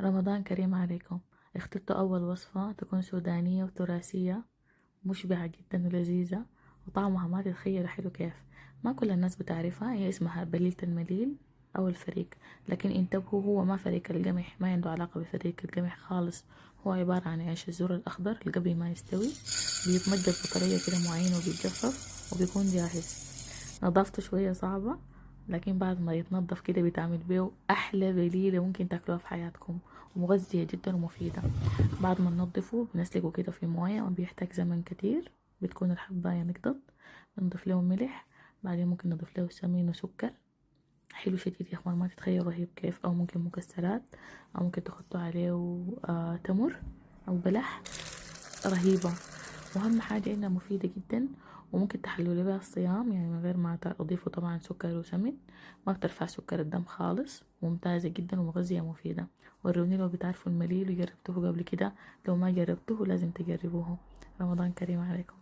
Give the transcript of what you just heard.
رمضان كريم عليكم. اخترت أول وصفة تكون سودانية وتراثية، مشبعة جدا ولذيذة، وطعمها ما تتخيل حلو كيف. ما كل الناس بتعرفها، هي اسمها بليلة المليل أو الفريك. لكن انتبهوا، هو ما فريك القمح، ما عنده علاقة بفريك القمح خالص. هو عبارة عن عيش الذرة الأخضر اللي قبل ما يستوي بيتمجد بطريقة كده معينة وبيتجفف وبيكون جاهز. نظافته شوية صعبة، لكن بعد ما يتنضف كده بيتعمل بيه أحلى بليلة ممكن تاكلوها في حياتكم، ومغذية جدا ومفيدة. بعد ما ننضفه بنسلقه كده في موية، ما بيحتاج زمن كتير، بتكون الحباية نقطت. بنضيف له ملح، بعدين ممكن نضيف له سمين وسكر. حلو شديد يا اخوان، ما تتخيل رهيب كيف. او ممكن مكسرات، او ممكن تحطوا عليه تمر او بلح. رهيبة. واهم حاجة انها مفيدة جدا، وممكن تحلوا بها الصيام يعني من غير ما تضيفوا طبعا سكر وسمن. ما بترفع سكر الدم خالص، ممتازة جدا ومغذية مفيدة. وروني لو بتعرفوا المليل وجربتوه قبل كده، لو ما جربتوه لازم تجربوه. رمضان كريم عليكم.